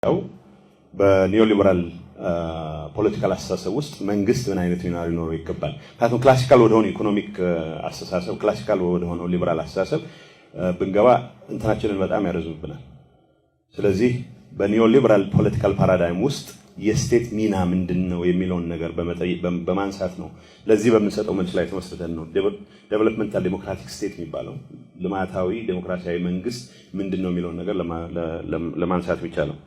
ያው በኒዮሊበራል ፖለቲካል አስተሳሰብ ውስጥ መንግስት ምን አይነት ሚና ሊኖረው ይገባል? ምክንያቱም ክላሲካል ወደሆነ ኢኮኖሚክ አስተሳሰብ ክላሲካል ወደሆነ ሊበራል አስተሳሰብ ብንገባ እንትናችንን በጣም ያረዝምብናል። ስለዚህ በኒዮሊበራል ፖለቲካል ፓራዳይም ውስጥ የስቴት ሚና ምንድነው የሚለውን ነገር በማንሳት ነው። ለዚህ በምንሰጠው መልስ ላይ ተመስርተን ነው ዴቨሎፕመንታል ዴሞክራቲክ ስቴት የሚባለው ልማታዊ ዴሞክራሲያዊ መንግስት ምንድነው የሚለውን ነገር ለማንሳት ብቻ ነው።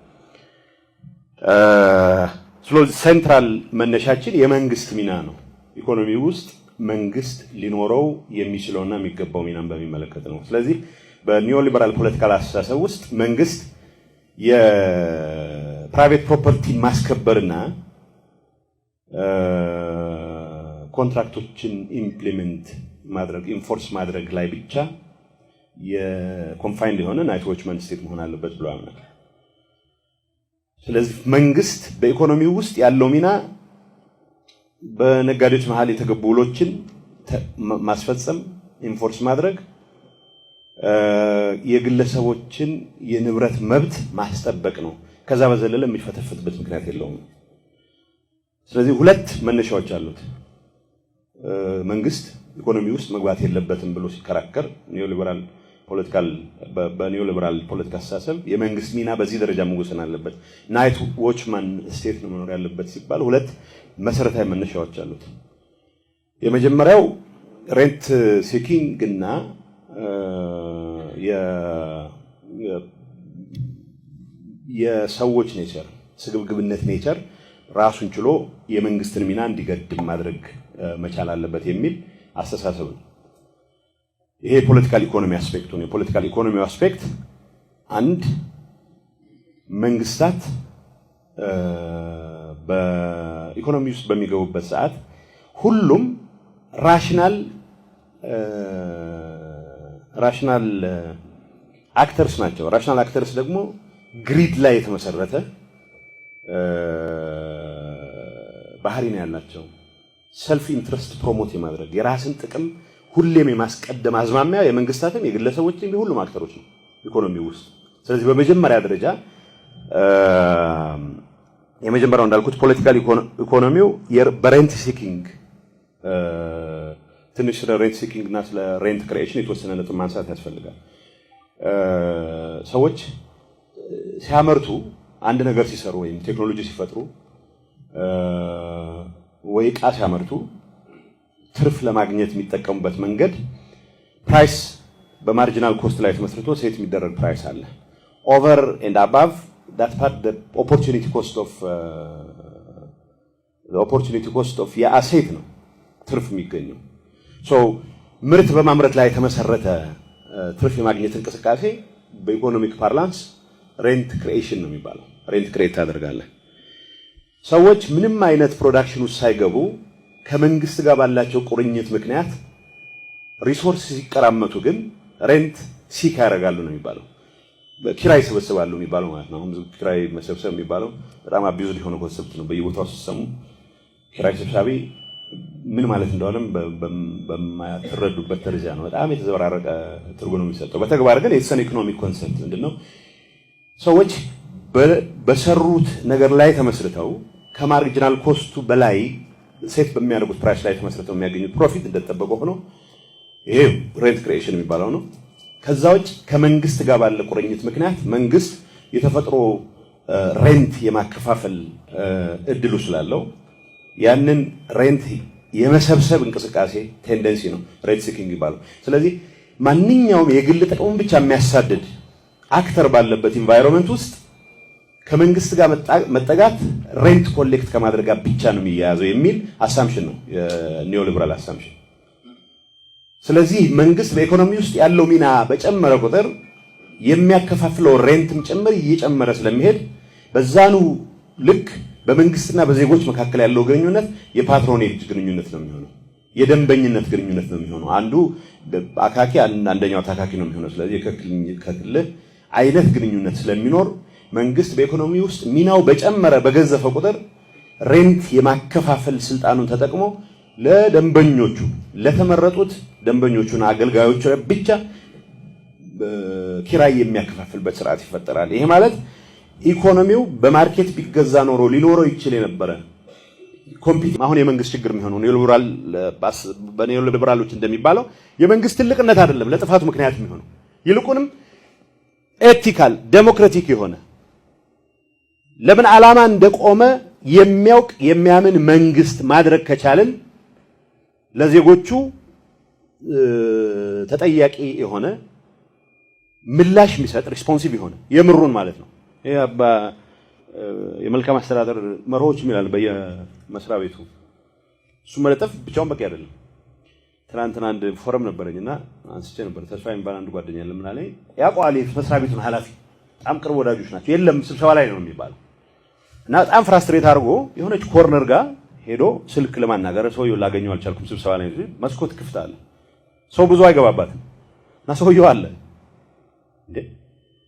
ስለዚህ ሴንትራል መነሻችን የመንግስት ሚና ነው። ኢኮኖሚ ውስጥ መንግስት ሊኖረው የሚችለውና የሚገባው ሚናን በሚመለከት ነው። ስለዚህ በኒዮሊበራል ፖለቲካል አስተሳሰብ ውስጥ መንግስት የፕራይቬት ፕሮፐርቲ ማስከበርና ኮንትራክቶችን ኢምፕሊመንት ማድረግ ኢንፎርስ ማድረግ ላይ ብቻ የኮንፋይንድ የሆነ ናይት ዎችማን ስቴት መሆን አለበት ብሎ ያምናል። ስለዚህ መንግስት በኢኮኖሚው ውስጥ ያለው ሚና በነጋዴዎች መሃል የተገቡ ውሎችን ማስፈጸም ኢንፎርስ ማድረግ የግለሰቦችን የንብረት መብት ማስጠበቅ ነው። ከዛ በዘለለ የሚፈተፍትበት ምክንያት የለውም። ስለዚህ ሁለት መነሻዎች አሉት። መንግስት ኢኮኖሚ ውስጥ መግባት የለበትም ብሎ ሲከራከር በኒዮሊበራል ፖለቲካ አስተሳሰብ የመንግስት ሚና በዚህ ደረጃ መወሰን አለበት፣ ናይት ዎችማን ስቴት ነው መኖር ያለበት ሲባል ሁለት መሰረታዊ መነሻዎች አሉት። የመጀመሪያው ሬንት ሲኪንግ እና የሰዎች ኔቸር ስግብግብነት ኔቸር ራሱን ችሎ የመንግስትን ሚና እንዲገድም ማድረግ መቻል አለበት የሚል አስተሳሰብ ነው። ይሄ የፖለቲካል ኢኮኖሚ አስፔክቱ ነው። የፖለቲካል ኢኮኖሚ አስፔክት አንድ መንግስታት በኢኮኖሚ ውስጥ በሚገቡበት ሰዓት ሁሉም ራሽናል አክተርስ ናቸው። ራሽናል አክተርስ ደግሞ ግሪድ ላይ የተመሰረተ ባህሪ ነው ያላቸው። ሰልፍ ኢንትረስት ፕሮሞት የማድረግ የራስን ጥቅም ሁሌም የማስቀደም አዝማሚያ የመንግስታትም የግለሰቦችም የሁሉም አክተሮች ነው ኢኮኖሚ ውስጥ። ስለዚህ በመጀመሪያ ደረጃ የመጀመሪያው እንዳልኩት ፖለቲካል ኢኮኖሚው በሬንት ሲኪንግ ትንሽ ስለ ሬንት ሲኪንግ እና ስለ ሬንት ክሪኤሽን የተወሰነ ነጥብ ማንሳት ያስፈልጋል። ሰዎች ሲያመርቱ አንድ ነገር ሲሰሩ ወይም ቴክኖሎጂ ሲፈጥሩ ወይ ዕቃ ሲያመርቱ ትርፍ ለማግኘት የሚጠቀሙበት መንገድ ፕራይስ በማርጂናል ኮስት ላይ ተመስርቶ ሴት የሚደረግ ፕራይስ አለ። ኦቨር ኤንድ አባቭ ዳት ፓርት the opportunity cost of የአሴት ነው ትርፍ የሚገኘው። ምርት በማምረት ላይ የተመሰረተ ትርፍ የማግኘት እንቅስቃሴ በኢኮኖሚክ ፓርላንስ ሬንት ክሪኤሽን ነው የሚባለው። ሬንት ክሬት ታደርጋለህ። ሰዎች ምንም አይነት ፕሮዳክሽን ውስጥ ሳይገቡ ከመንግስት ጋር ባላቸው ቁርኝት ምክንያት ሪሶርስ ሲቀራመቱ ግን ሬንት ሲክ ያደርጋሉ ነው የሚባለው። ኪራይ ሰበስባሉ የሚባለው ማለት ነው። አሁን ኪራይ መሰብሰብ የሚባለው በጣም አቢዩዝድ የሆነ ኮንሰፕት ነው። በየቦታው ሲሰሙ ኪራይ ሰብሳቢ ምን ማለት እንደሆነም በማትረዱበት ደረጃ ነው። በጣም የተዘበራረቀ ትርጉም ነው የሚሰጠው። በተግባር ግን የተሰነ ኢኮኖሚክ ኮንሰፕት ምንድነው? ሰዎች በሰሩት ነገር ላይ ተመስርተው ከማርጂናል ኮስቱ በላይ ሴት በሚያደርጉት ፕራይስ ላይ ተመስርተው የሚያገኙት ፕሮፊት እንደተጠበቀ ሆኖ ይሄ ሬንት ክሪኤሽን የሚባለው ነው። ከዛ ውጭ ከመንግስት ጋር ባለ ቁርኝት ምክንያት መንግስት የተፈጥሮ ሬንት የማከፋፈል እድሉ ስላለው ያንን ሬንት የመሰብሰብ እንቅስቃሴ ቴንደንሲ ነው ሬንት ሲኪንግ ይባላል። ስለዚህ ማንኛውም የግል ጥቅሙን ብቻ የሚያሳድድ አክተር ባለበት ኢንቫይሮንመንት ውስጥ ከመንግስት ጋር መጠጋት ሬንት ኮሌክት ከማድረግ ጋር ብቻ ነው የሚያያዘው የሚል አሳምፕሽን ነው የኒዮሊበራል አሳምፕሽን። ስለዚህ መንግስት በኢኮኖሚ ውስጥ ያለው ሚና በጨመረ ቁጥር የሚያከፋፍለው ሬንትም ጭምር እየጨመረ ስለሚሄድ በዛኑ ልክ በመንግስትና በዜጎች መካከል ያለው ግንኙነት የፓትሮኔጅ ግንኙነት ነው የሚሆነው፣ የደንበኝነት ግንኙነት ነው የሚሆነው። አንዱ አካኪ አንደኛው ታካኪ ነው የሚሆነው። ስለዚህ ከክልል አይነት ግንኙነት ስለሚኖር መንግስት በኢኮኖሚ ውስጥ ሚናው በጨመረ በገዘፈ ቁጥር ሬንት የማከፋፈል ስልጣኑን ተጠቅሞ ለደንበኞቹ ለተመረጡት ደንበኞቹና አገልጋዮቹ ብቻ ኪራይ የሚያከፋፍልበት ስርዓት ይፈጠራል። ይሄ ማለት ኢኮኖሚው በማርኬት ቢገዛ ኖሮ ሊኖረው ይችል የነበረ ኮምፒት አሁን የመንግስት ችግር የሚሆነው ሊበራሎች እንደሚባለው የመንግስት ትልቅነት አይደለም ለጥፋቱ ምክንያት የሚሆነው ይልቁንም ኤቲካል ዴሞክራቲክ የሆነ ለምን ዓላማ እንደቆመ የሚያውቅ የሚያምን መንግስት ማድረግ ከቻለን ለዜጎቹ ተጠያቂ የሆነ ምላሽ የሚሰጥ ሪስፖንሲቭ የሆነ የምሩን ማለት ነው። ይሄ የመልካም አስተዳደር መርሆች ይላል በየመስሪያ ቤቱ እሱ መለጠፍ ብቻውን በቂ አይደለም። ትናንትና አንድ ፎረም ነበረኝና አንስቼ ነበር ተስፋ የሚባል አንድ ጓደኛ ለምን አለኝ ያቋል መስሪያ ቤቱን ኃላፊ በጣም ቅርብ ወዳጆች ናቸው የለም ስብሰባ ላይ ነው የሚባለው እና በጣም ፍራስትሬት አድርጎ የሆነች ኮርነር ጋር ሄዶ ስልክ ለማናገር ሰውየው ላገኘው አልቻልኩም ስብሰባ ላይ ነው መስኮት ክፍት አለ ሰው ብዙ አይገባባትም እና ሰውየው አለ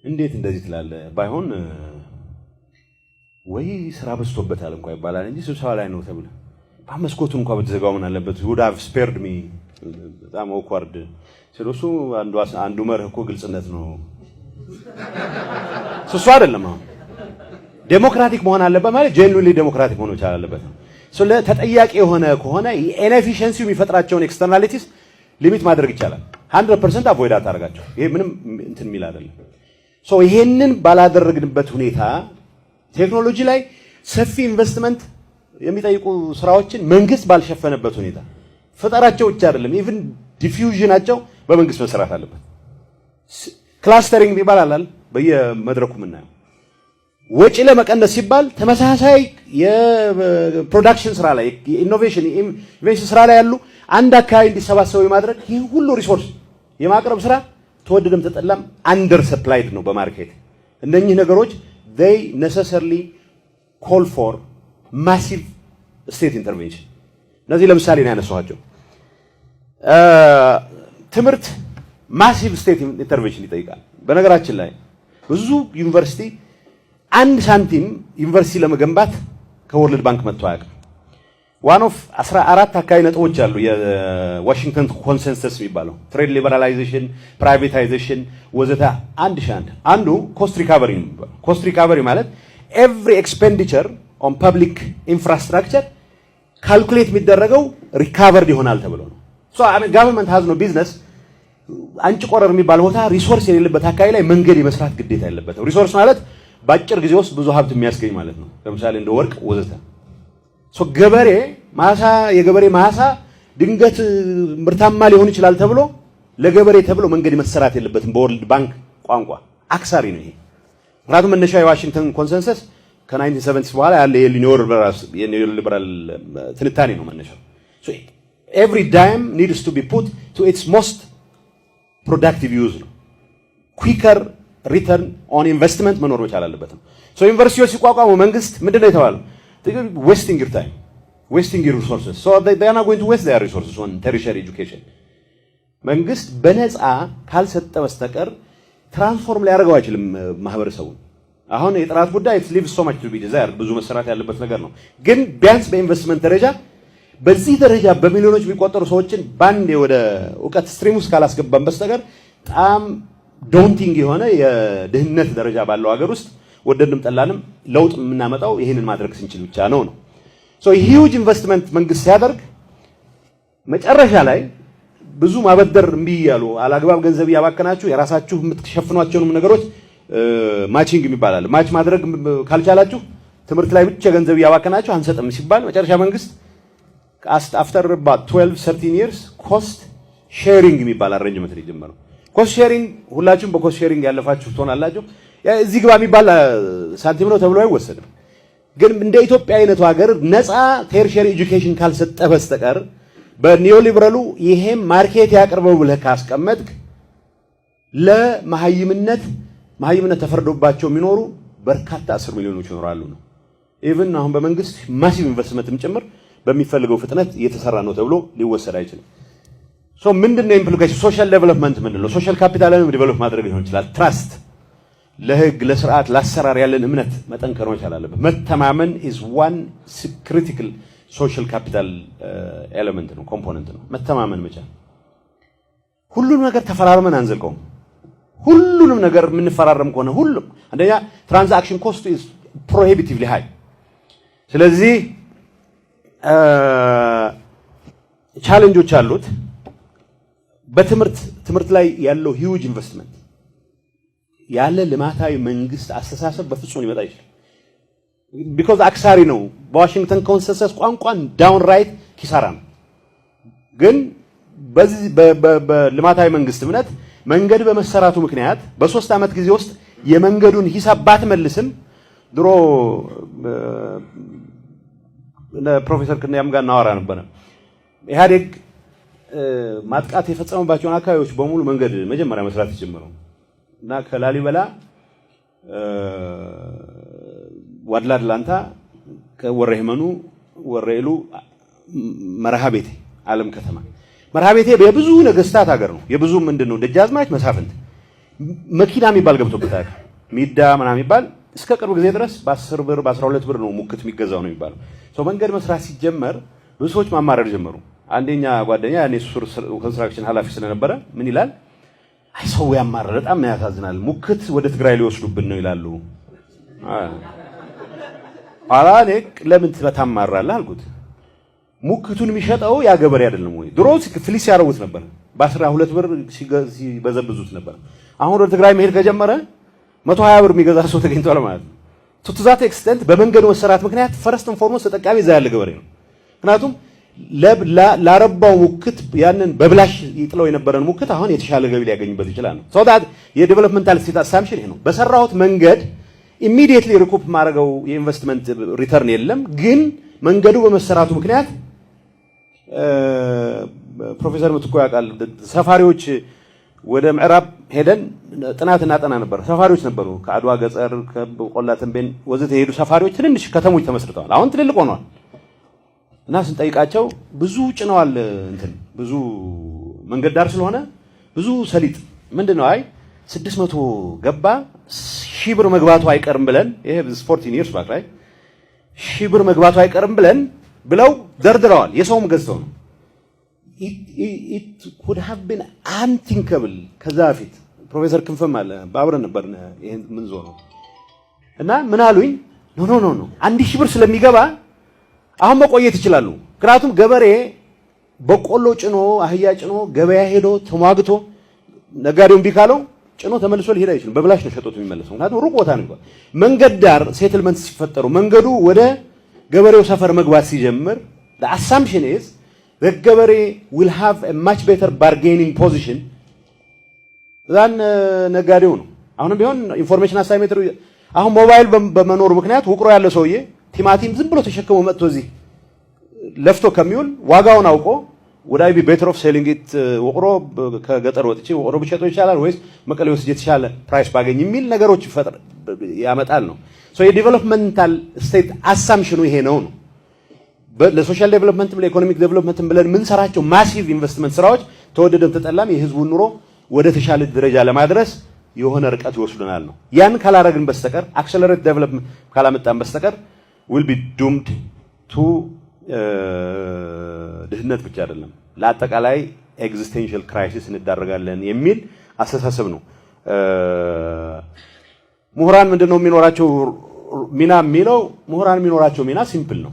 እንዴት እንደዚህ ትላለ ባይሆን ወይ ስራ በዝቶበታል እንኳን ይባላል እንጂ ስብሰባ ላይ ነው ተብለ መስኮቱን እንኳን በተዘጋው ምን አለበት would have spared me በጣም awkward ስለሱ አንዱ መርህ እኮ ግልጽነት ነው እሱ አይደለም አሁን ዴሞክራቲክ መሆን አለበት ማለት ጄኑዊንሊ ዴሞክራቲክ መሆን ይቻላል አለበት ስለ ተጠያቂ የሆነ ከሆነ ኢንኤፊሺየንሲ የሚፈጥራቸውን ኤክስተርናሊቲስ ሊሚት ማድረግ ይቻላል 100% አቮይድ አታርጋቸው ይሄ ምንም እንትን ሚል አይደለም ሶ ይሄንን ባላደረግንበት ሁኔታ ቴክኖሎጂ ላይ ሰፊ ኢንቨስትመንት የሚጠይቁ ስራዎችን መንግስት ባልሸፈነበት ሁኔታ ፈጠራቸው ብቻ አይደለም ኢቭን ዲፊውዥናቸው በመንግስት መስራት አለበት ክላስተሪንግ ይባላል በየመድረኩ ምናየው ወጪ ለመቀነስ ሲባል ተመሳሳይ የፕሮዳክሽን ስራ ላይ ኢኖቬሽን ስራ ላይ ያሉ አንድ አካባቢ እንዲሰባሰቡ የማድረግ ይህ ሁሉ ሪሶርስ የማቅረብ ስራ ተወደደም ተጠላም አንደር ሰፕላይድ ነው በማርኬት እነኚህ ነገሮች they necessarily call for massive state intervention እነዚህ ለምሳሌ ነው ያነሳኋቸው ትምህርት ማሲቭ ስቴት ኢንተርቬንሽን ይጠይቃል በነገራችን ላይ ብዙ ዩኒቨርሲቲ አንድ ሳንቲም ዩኒቨርሲቲ ለመገንባት ከወርልድ ባንክ መጥቶ አያውቅም one of 14 አካባቢ ነጥቦች አሉ የዋሽንግተን ኮንሰንሰስ የሚባለው ትሬድ ሊበራላይዜሽን ፕራይቬታይዜሽን ወዘተ አንዱ ኮስት ሪካቨሪ ነው ኮስት ሪካቨሪ ማለት ኤቭሪ ኤክስፔንዲቸር ኦን ፐብሊክ ኢንፍራስትራክቸር ካልኩሌት የሚደረገው ሪካቨርድ ይሆናል ተብሎ ነው ሶ government has no business አንጭ ቆረር የሚባል ቦታ ሪሶርስ የሌለበት አካባቢ ላይ መንገድ የመስራት ግዴታ ያለበት ሪሶርስ ማለት በአጭር ጊዜ ውስጥ ብዙ ሀብት የሚያስገኝ ማለት ነው ለምሳሌ እንደ ወርቅ ወዘተ ሶ ገበሬ ማሳ የገበሬ ማሳ ድንገት ምርታማ ሊሆን ይችላል ተብሎ ለገበሬ ተብሎ መንገድ መሰራት የለበትም በወርልድ ባንክ ቋንቋ አክሳሪ ነው ይሄ ምክንያቱም መነሻ የዋሽንግተን ኮንሰንሰስ ከ1970 በኋላ ያለ የኒዮሊበራል ትንታኔ ነው መነሻው ሶ every dime needs to be put to its most productive use ነው quicker return on investment መኖር መቻል አለበት ሶ ዩኒቨርሲቲዎች ሲቋቋሙ መንግስት ምንድነው የተባለው wasting your time wasting your resources so they are not going to waste their resources on tertiary education መንግስት በነፃ ካልሰጠ በስተቀር ትራንስፎርም ሊያደርገው አይችልም ማህበረሰቡን አሁን የጥራት ጉዳይ it leaves so much to be desired ብዙ መሰራት ያለበት ነገር ነው ግን ቢያንስ በኢንቨስትመንት ደረጃ በዚህ ደረጃ በሚሊዮኖች የሚቆጠሩ ሰዎችን ባንዴ ወደ ዕውቀት ስትሪም ውስጥ ካላስገባን በስተቀር በጣም ዶንቲንግ የሆነ የድህነት ደረጃ ባለው ሀገር ውስጥ ወደድንም ጠላንም ለውጥ የምናመጣው ይሄንን ማድረግ ስንችል ብቻ ነው ሶ ሂውጅ ኢንቨስትመንት መንግስት ሲያደርግ መጨረሻ ላይ ብዙ ማበደር እምቢ ያሉ አላግባብ ገንዘብ ያባከናችሁ የራሳችሁ የምትሸፍኗቸውንም ነገሮች ማቺንግ የሚባላል ማች ማድረግ ካልቻላችሁ ትምህርት ላይ ብቻ ገንዘብ ያባከናችሁ አንሰጥም ሲባል መጨረሻ መንግስት after about 12-13 years cost sharing የሚባል አሬንጅመንት ጀመረው ኮስት ሼሪንግ ሁላችሁም በኮስት ሼሪንግ ያለፋችሁ ትሆናላችሁ እዚህ ግባ የሚባል ሳንቲም ነው ተብሎ አይወሰድም ግን እንደ ኢትዮጵያ አይነቱ ሀገር ነፃ ቴርሸሪ ኤጁኬሽን ካልሰጠ በስተቀር በኒዮሊበራሉ ይሄም ማርኬት ያቀርበው ብለህ ካስቀመጥክ ለማህይምነት ተፈርዶባቸው የሚኖሩ በርካታ 10 ሚሊዮኖች ይኖራሉ ነው ኢቭን አሁን በመንግስት ማሲቭ ኢንቨስትመንትም ጭምር በሚፈልገው ፍጥነት እየተሰራ ነው ተብሎ ሊወሰድ አይችልም ሶ ምንድነው ኢምፕሊኬሽን ሶሻል ዴቨሎፕመንት ምንድነው ሶሻል ካፒታልን ዴቨሎፕ ማድረግ ሊሆን ይችላል ትራስት ለህግ ለስርዓት ለአሰራር ያለን እምነት መጠንከር መቻል አለበት መተማመን is one critical social capital element ነው ኮምፖነንት ነው መተማመን መቻል ሁሉንም ነገር ተፈራርመን አንዘልቀውም ሁሉንም ነገር የምንፈራረም ከሆነ ሁሉም አንደኛ ትራንዛክሽን ኮስት ኢዝ ፕሮሂቢቲቭሊ ሃይ። ስለዚህ ቻሌንጆች አሉት። በትምህርት ላይ ያለው ሂውጅ ኢንቨስትመንት ያለ ልማታዊ መንግስት አስተሳሰብ በፍጹም ሊመጣ ይችላል። ቢኮዝ አክሳሪ ነው። በዋሽንግተን ኮንሰንሰስ ቋንቋን ዳውን ራይት ኪሳራ ነው። ግን በዚህ በልማታዊ መንግስት እምነት መንገድ በመሰራቱ ምክንያት በ3 ዓመት ጊዜ ውስጥ የመንገዱን ሂሳብ ባትመልስም ድሮ ፕሮፌሰር ክንያም ጋር እናወራ ነበር። ኢህአዴግ ማጥቃት የፈጸመባቸውን አካባቢዎች በሙሉ መንገድ መጀመሪያ መስራት ጀመረው እና ከላሊበላ ዋድላ ድላንታ ከወረህመኑ ወረኢሉ መርሃቤቴ ዓለም ከተማ መርሃቤቴ የብዙ ነገስታት ሀገር ነው። የብዙ ምንድነው ደጃዝማች መሳፍንት መኪና የሚባል ገብቶበታል። ሚዳ ምናምን የሚባል እስከ ቅርብ ጊዜ ድረስ በ10 ብር በ12 ብር ነው ሙክት የሚገዛው ነው የሚባለው። መንገድ መስራት ሲጀመር ብዙ ሰዎች ማማረር ጀመሩ። አንደኛ ጓደኛ ያኔ ኮንስትራክሽን ኃላፊ ስለነበረ ምን ይላል? አይ ሰው ያማረር በጣም ያሳዝናል፣ ሙክት ወደ ትግራይ ሊወስዱብን ነው ይላሉ። አላኔክ ለምን ትበታማራለህ አልኩት። ሙክቱን የሚሸጠው ያ ገበሬ አይደለም ወይ? ድሮ ፍሊስ ያረውት ነበር፣ በ12 ብር ሲበዘብዙት ነበር። አሁን ወደ ትግራይ መሄድ ከጀመረ 120 ብር የሚገዛ ሰው ተገኝቷል ማለት ነው። ቱ ዛት ኤክስቴንት በመንገዱ መሰራት ምክንያት ፈርስት ኤንድ ፎርሞስት ተጠቃሚ እዛ ያለ ገበሬ ነው። ምክንያቱም ላረባው ሙክት ያንን በብላሽ ይጥለው የነበረን ሙክት አሁን የተሻለ ገቢ ሊያገኝበት ይችላል። ሶ ዳት የዴቨሎፕመንታል ስቴት አሳምፕሽን ይሄ ነው። በሰራሁት መንገድ ኢሚዲየትሊ ሪኩፕ ማድረገው የኢንቨስትመንት ሪተርን የለም። ግን መንገዱ በመሰራቱ ምክንያት ፕሮፌሰር ምትኮ ያውቃል፣ ሰፋሪዎች ወደ ምዕራብ ሄደን ጥናት እናጠና ነበር። ሰፋሪዎች ነበሩ ከአድዋ ገጠር ከቆላ ተንቤን ወዘተ የሄዱ ሰፋሪዎች ትንንሽ ከተሞች ተመስርተዋል። አሁን ትልልቅ ሆነዋል። እና ስንጠይቃቸው ብዙ ጭነዋል፣ ብዙ መንገድ ዳር ስለሆነ ብዙ ሰሊጥ ምንድነው አይ 600 ገባ 1000 ብር መግባቱ አይቀርም ብለን ይሄ 14 years back ላይ 1000 ብር መግባቱ አይቀርም ብለን ብለው ደርድረዋል። የሰውም ገዝተው ነው። it could have been unthinkable። ከዛ በፊት ፕሮፌሰር ክንፈም አለ ባብረን ነበር ይሄን ምን ዞሮ እና ምን አሉኝ፣ ኖ 1000 ብር ስለሚገባ አሁን መቆየት ይችላሉ። ምክንያቱም ገበሬ በቆሎ ጭኖ አህያ ጭኖ ገበያ ሄዶ ተሟግቶ ነጋዴውን ቢካለው ጭኖ ተመልሶ ሊሄድ አይችልም። በብላሽ ነው ሸጦት የሚመለሰው። ምክንያቱም ሩቅ ቦታ ነው። መንገድ ዳር ሴትልመንት ሲፈጠሩ መንገዱ ወደ ገበሬው ሰፈር መግባት ሲጀምር the assumption is the ገበሬ will have a much better bargaining position than ነጋዴው ነው። አሁንም ቢሆን ኢንፎርሜሽን አሳይሜትሩ አሁን ሞባይል በመኖሩ ምክንያት ውቅሮ ያለ ሰውዬ ቲማቲም ዝም ብሎ ተሸክሞ መጥቶ እዚህ ለፍቶ ከሚውል ዋጋውን አውቆ would I be better off selling it ውቅሮ ከገጠር ወጥቼ ውቅሮ ብሸጠው ይሻላል ወይስ መቀሌ ወስጄ የተሻለ ፕራይስ ባገኝ የሚል ነገሮች ያመጣል ነው። የዲቨሎፕመንታል ስቴት አሳምፕሽኑ ይሄ ነው። ለሶሻል ዴቨሎፕመንትም ለኢኮኖሚክ ዴቨሎፕመንትም ብለን ምን ሰራቸው ማሲቭ ኢንቨስትመንት ስራዎች ተወደደም ተጠላም የህዝቡን ኑሮ ወደ ተሻለ ደረጃ ለማድረስ የሆነ ርቀት ይወስዱናል ነው። ያን ካላረግን በስተቀር አክሰለሬት ዴቨሎፕመንት ካላመጣን በስተቀር will be doomed to ድህነት ብቻ አይደለም ለአጠቃላይ ኤግዚስቴንሻል ክራይሲስ እንዳረጋለን የሚል አስተሳሰብ ነው። ምሁራን ምንድነው የሚኖራቸው ሚና የሚለው ምሁራን የሚኖራቸው ሚና ሲምፕል ነው።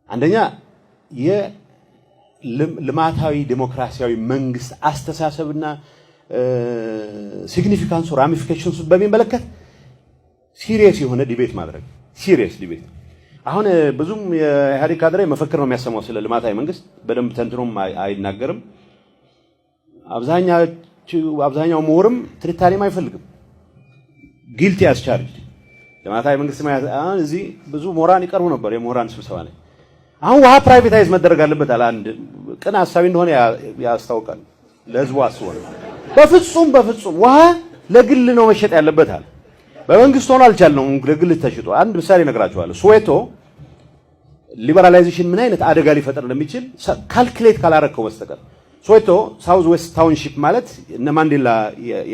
አንደኛ የልማታዊ ዲሞክራሲያዊ መንግስት አስተሳሰብና ሲግኒፊካንስ ራሚፊኬሽንስ በሚመለከት ሲሪየስ የሆነ ዲቤት ማድረግ ሲሪየስ ዲቤት። አሁን ብዙም የኢህአዴግ ካድሬ መፈክር ነው የሚያሰማው ስለ ልማታዊ መንግስት በደንብ ተንትኖም አይናገርም። አብዛኛው ምሁርም ትንታኔም አይፈልግም። ጊልቲ ያስቻርጅ ልማታዊ መንግስት አሁን እዚህ ብዙ ምሁራን ይቀርቡ ነበር የምሁራን ስብሰባ ላይ። አሁን ውሃ ፕራይቬታይዝ መደረግ አለበት አለ አንድ ቅን ሐሳቢ እንደሆነ ያስታውቃል። ለህዝቡ አስቦ በፍጹም ውሃ ለግል ነው መሸጥ ያለበት አለ። በመንግስት ሆኖ አልቻልነውም ለግል ተሽጦ። አንድ ምሳሌ እነግራችኋለሁ። ሶዌቶ ሊበራላይዜሽን ምን አይነት አደጋ ሊፈጠር እንደሚችል ካልኩሌት ካላረከው በስተቀር ሶዌቶ ሳውዝ ዌስት ታውንሺፕ ማለት እነ ማንዴላ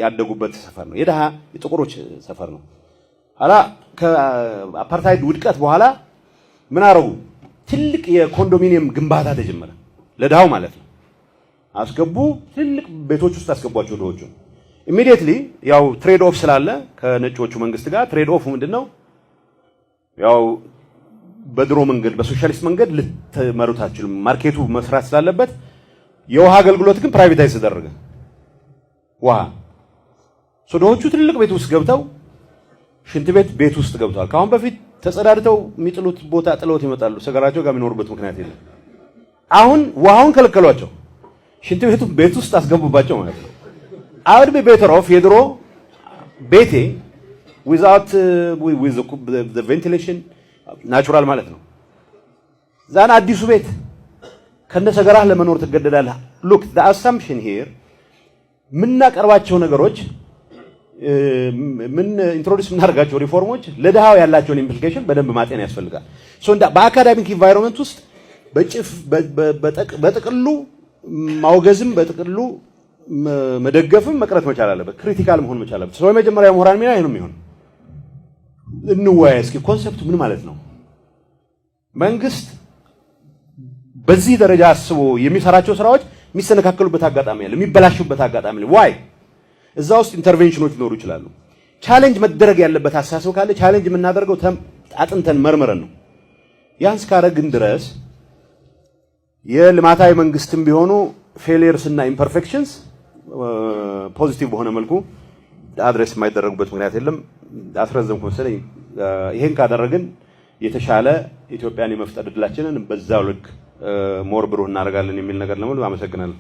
ያደጉበት ሰፈር ነው። የደሃ የጥቁሮች ሰፈር ነው። አላ ከአፓርታይድ ውድቀት በኋላ ምን አረጉ? ትልቅ የኮንዶሚኒየም ግንባታ ተጀመረ። ለደሃው ማለት ነው። አስገቡ፣ ትልቅ ቤቶች ውስጥ አስገቧቸው ድሆቹ። ኢሚዲየትሊ ያው ትሬድ ኦፍ ስላለ ከነጮቹ መንግስት ጋር ትሬድ ኦፍ ምንድነው? ያው በድሮ መንገድ በሶሻሊስት መንገድ ልትመሩት አትችሉም። ማርኬቱ መስራት ስላለበት የውሃ አገልግሎት ግን ፕራይቬታይዝ ተደረገ። ውሃ ሶዶቹ ትልልቅ ቤት ውስጥ ገብተው ሽንት ቤት ውስጥ ገብተዋል። ካሁን በፊት ተጸዳድተው የሚጥሉት ቦታ ጥለውት ይመጣሉ። ሰገራቸው ጋር የሚኖርበት ምክንያት የለም። አሁን ውሃውን ከለከሏቸው፣ ሽንት ቤት ውስጥ አስገቡባቸው ማለት ነው። አውድ ቢ ቤተር ኦፍ የድሮ ቤቴ ዊዛውት ዊዝ ዘ ቬንቲሌሽን ናቹራል ማለት ነው። ዛና አዲሱ ቤት ከነሰገራህ ለመኖር ትገደዳለህ። ሉክ ዘ አሳምፕሽን ሂር ምናቀርባቸው ነገሮች ምን ኢንትሮዲዩስ ምናደርጋቸው ሪፎርሞች ለድሃው ያላቸውን ኢምፕሊኬሽን በደንብ ማጤን ያስፈልጋል። በአካዳሚክ ኢንቫይሮንመንት ውስጥ በጥቅሉ ማውገዝም በጥቅሉ መደገፍም መቅረት መቻል አለበት። ክሪቲካል መሆን መቻል አለበት። ሰው የመጀመሪያ ምሁራን ሚና ይሄ ነው የሚሆነው። እንወያይ እስኪ ኮንሰፕቱ ምን ማለት ነው? መንግስት በዚህ ደረጃ አስቦ የሚሰራቸው ስራዎች የሚሰነካከሉበት አጋጣሚ አለ፣ የሚበላሹበት አጋጣሚ አለ። ዋይ እዛ ውስጥ ኢንተርቬንሽኖች ሊኖሩ ይችላሉ። ቻሌንጅ መደረግ ያለበት አስተሳሰብ ካለ ቻሌንጅ የምናደርገው አጥንተን መርምረን ነው። ያን እስካደረግን ድረስ የልማታዊ መንግስትም ቢሆኑ ፌሊየርስ እና ኢምፐርፌክሽንስ ፖዚቲቭ በሆነ መልኩ አድሬስ የማይደረጉበት ምክንያት የለም። አስረዘምኩ መሰለኝ። ይሄን ካደረግን የተሻለ ኢትዮጵያን የመፍጠር እድላችንን በዛው ልክ ሞር ብሩህ እናደርጋለን የሚል ነገር ለምን አመሰግናለሁ።